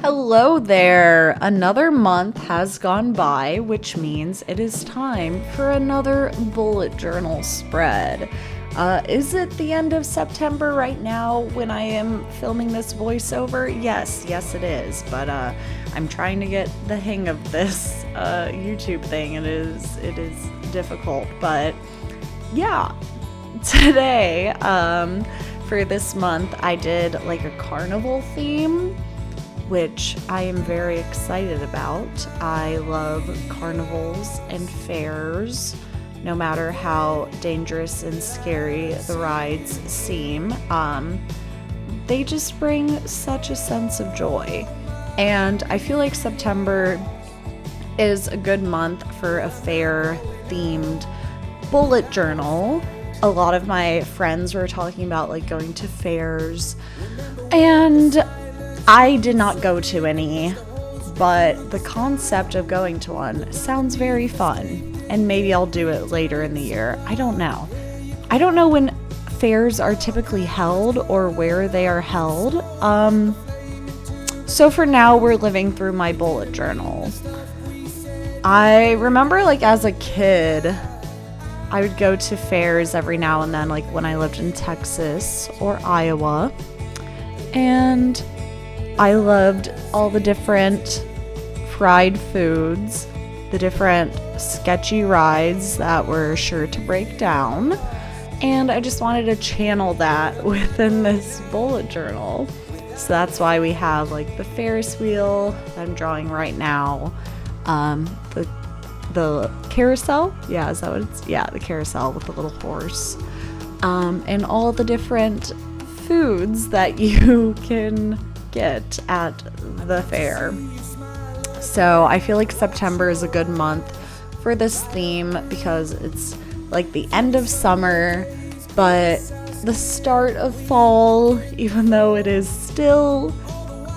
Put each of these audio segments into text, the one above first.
Hello there! Another month has gone by, which means it is time for another bullet journal spread. Is it the end of September right now when I am filming this voiceover? Yes, it is. But I'm trying to get the hang of this YouTube thing. It is difficult, but yeah. Today, for this month, I did like a carnival theme, which I am very excited about. I love carnivals and fairs, no matter how dangerous and scary the rides seem. They just bring such a sense of joy. And I feel like September is a good month for a fair-themed bullet journal. A lot of my friends were talking about like going to fairs, and I did not go to any, but the concept of going to one sounds very fun, and maybe I'll do it later in the year. I don't know. I don't know when fairs are typically held or where they are held. So for now, we're living through my bullet journal. I remember like as a kid, I would go to fairs every now and then, like when I lived in Texas or Iowa, and I loved all the different fried foods, the different sketchy rides that were sure to break down, and I just wanted to channel that within this bullet journal. So that's why we have like the Ferris wheel that I'm drawing right now, the carousel, is that what it's? Yeah, the carousel with the little horse, and all the different foods that you can get at the fair. So I feel like September is a good month for this theme because it's like the end of summer, but the start of fall, even though it is still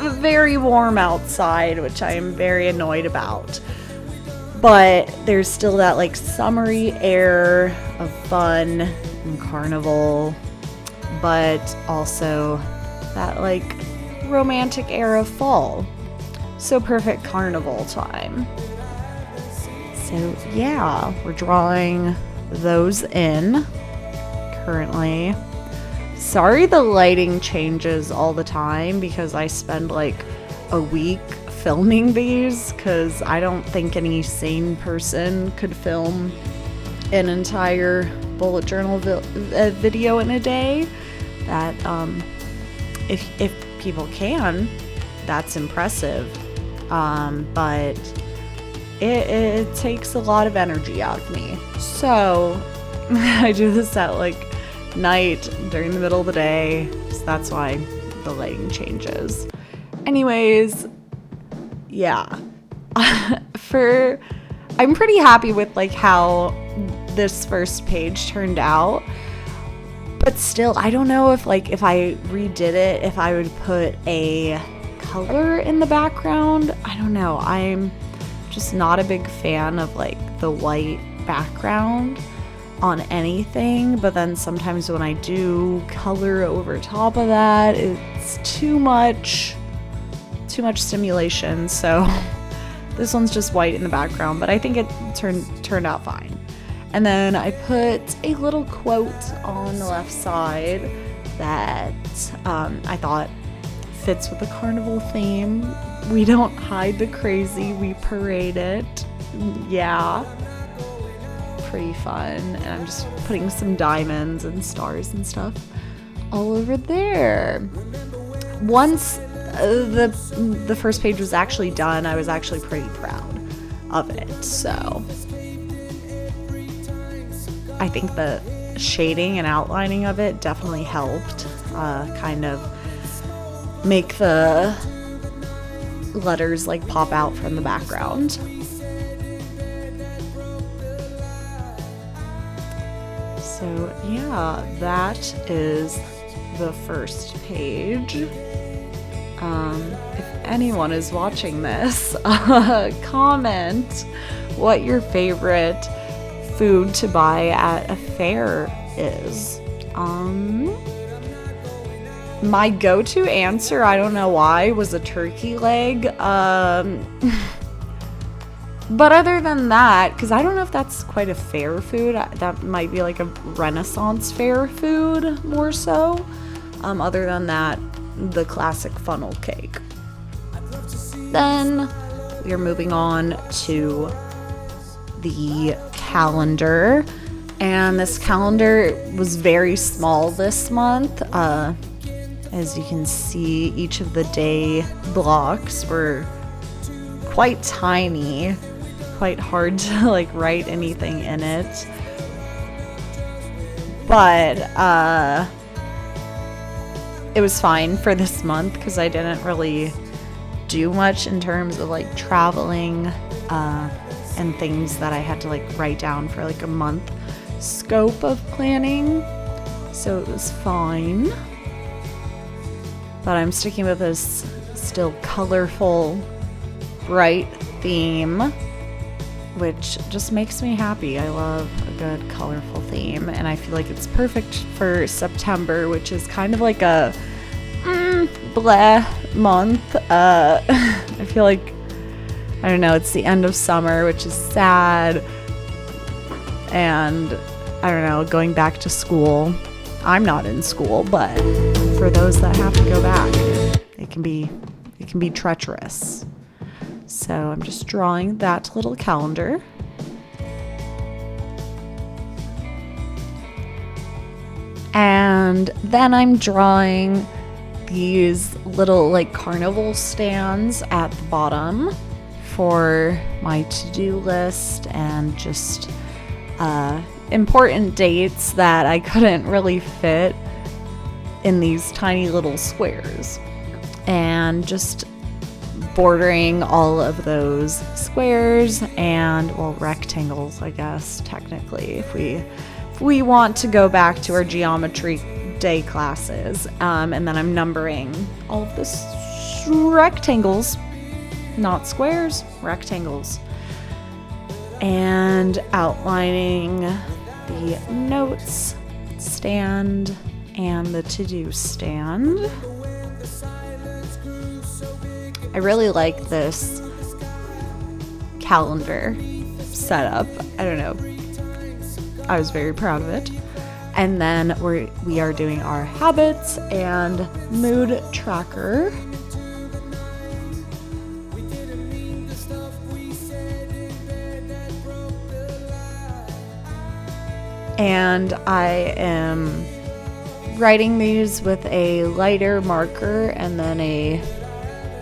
very warm outside, which I am very annoyed about. But there's still that like summery air of fun and carnival, but also that like romantic air of fall. So perfect carnival time. So yeah, we're drawing those in currently. Sorry the lighting changes all the time because I spend like a week filming these, because I don't think any sane person could film an entire bullet journal video in a day. That if people can, that's impressive, but it takes a lot of energy out of me. So I do this at like night during the middle of the day, so that's why the lighting changes. Anyways, yeah. I'm pretty happy with like how this first page turned out, but still I don't know if like if I redid it, if I would put a color in the background. I don't know. I'm just not a big fan of like the white background on anything, but then sometimes when I do color over top of that, it's too much stimulation. So this one's just white in the background, but I think it turned out fine. And then I put a little quote on the left side that I thought fits with the carnival theme. We don't hide the crazy, we parade it. Yeah, pretty fun. And I'm just putting some diamonds and stars and stuff all over there. Once the first page was actually done, I was actually pretty proud of it. So I think the shading and outlining of it definitely helped kind of make the letters like pop out from the background. So yeah, that is the first page. If anyone is watching this, comment what your favorite food to buy at a fair is. My go-to answer, I don't know why, was a turkey leg. But other than that, because I don't know if that's quite a fair food, that might be like a Renaissance fair food more so. Other than that, the classic funnel cake. Then we are moving on to the calendar. And this calendar was very small this month. As you can see, each of the day blocks were quite tiny, quite hard to like write anything in it. But it was fine for this month because I didn't really do much in terms of like traveling and things that I had to like write down for like a month scope of planning. So it was fine. But I'm sticking with this still colorful, bright theme, which just makes me happy. I love a good colorful theme, and I feel like it's perfect for September, which is kind of like a bleh month. I feel like, I don't know, it's the end of summer, which is sad, and I don't know, going back to school. I'm not in school, but for those that have to go back, it can be treacherous. So I'm just drawing that little calendar. And then I'm drawing these little like carnival stands at the bottom for my to-do list and just important dates that I couldn't really fit in these tiny little squares. And just bordering all of those squares and, well, rectangles, I guess, technically, if we want to go back to our geometry day classes. And then I'm numbering all of the rectangles, not squares, rectangles. And outlining the notes stand and the to-do stand. I really like this calendar setup. I don't know. I was very proud of it. And then we are doing our habits and mood tracker. And I am writing these with a lighter marker and then a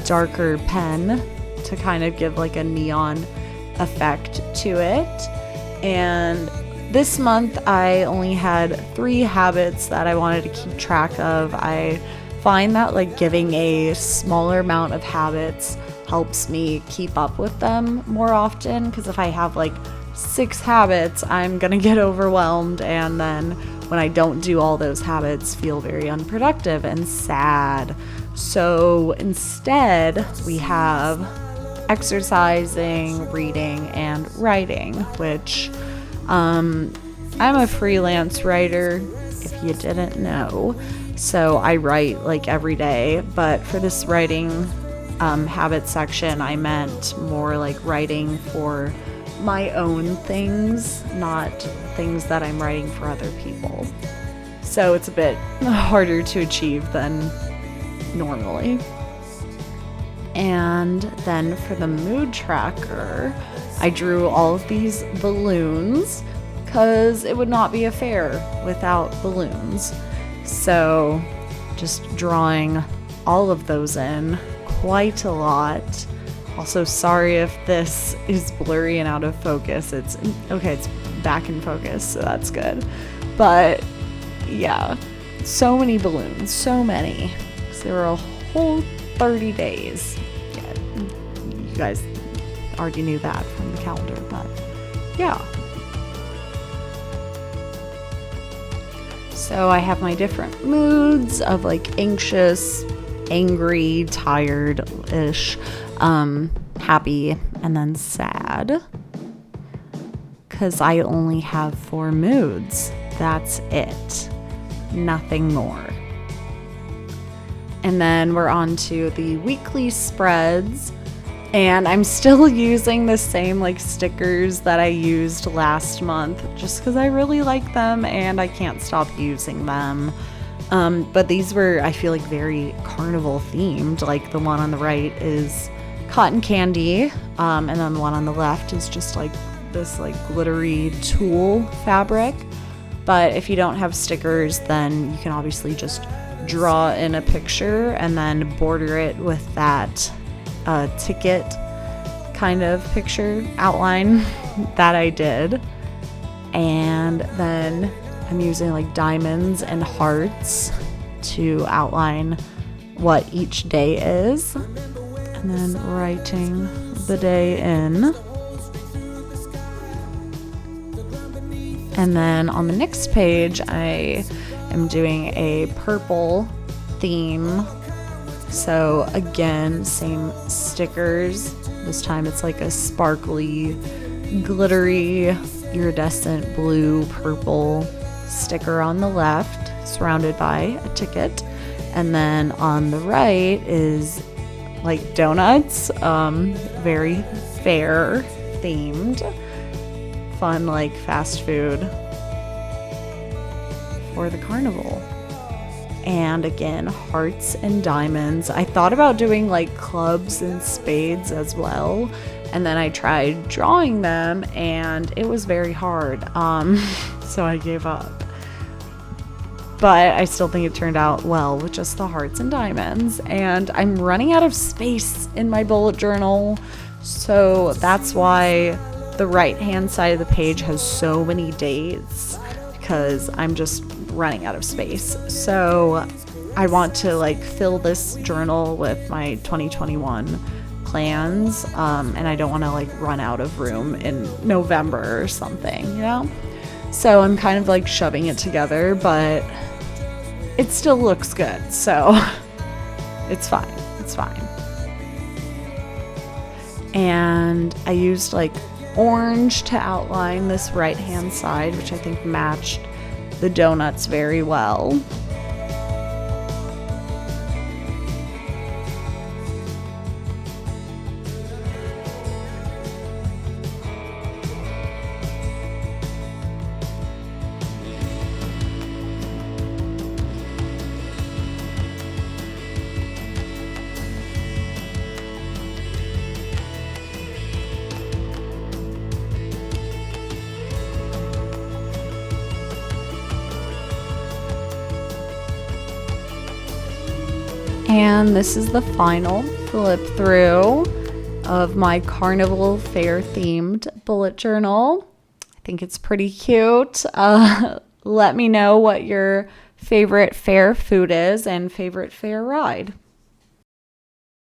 darker pen to kind of give like a neon effect to it. And this month I only had 3 habits that I wanted to keep track of. I find that like giving a smaller amount of habits helps me keep up with them more often, because if I have like 6 habits, I'm gonna get overwhelmed, and then when I don't do all those habits, feel very unproductive and sad. So instead, we have exercising, reading, and writing, which I'm a freelance writer, if you didn't know. So I write like every day, but for this writing habit section, I meant more like writing for my own things, not things that I'm writing for other people. So it's a bit harder to achieve than normally. And then for the mood tracker, I drew all of these balloons because it would not be a fair without balloons. So just drawing all of those in, quite a lot. Also, sorry if this is blurry and out of focus. It's back in focus, so that's good. But yeah, so many balloons, so many. So there were a whole 30 days. Yeah, you guys already knew that from the calendar, but yeah. So I have my different moods of like anxious, angry, tired-ish, happy, and then sad. Because I only have 4 moods. That's it. Nothing more. And then we're on to the weekly spreads. And I'm still using the same like stickers that I used last month just because I really like them and I can't stop using them. But these were, I feel like, very carnival themed. Like the one on the right is cotton candy, and then the one on the left is just like this like glittery tulle fabric. But if you don't have stickers, then you can obviously just draw in a picture and then border it with that ticket kind of picture outline that I did. And then I'm using like diamonds and hearts to outline what each day is, and then writing the day in. And then on the next page, I am doing a purple theme. So again, same stickers. This time it's like a sparkly, glittery, iridescent blue, purple sticker on the left, surrounded by a ticket. And then on the right is like donuts, very fair themed, fun like fast food for the carnival. And again, hearts and diamonds. I thought about doing like clubs and spades as well, and then I tried drawing them and it was very hard, so I gave up. But I still think it turned out well with just the hearts and diamonds. And I'm running out of space in my bullet journal, so that's why the right hand side of the page has so many dates, because I'm just running out of space. So I want to like fill this journal with my 2021 plans, and I don't want to like run out of room in November or something, you know? So I'm kind of like shoving it together, but it still looks good, so it's fine. It's fine. And I used like orange to outline this right hand side, which I think matched the donuts very well. And this is the final flip through of my Carnival Fair themed bullet journal. I think it's pretty cute. Let me know what your favorite fair food is and favorite fair ride.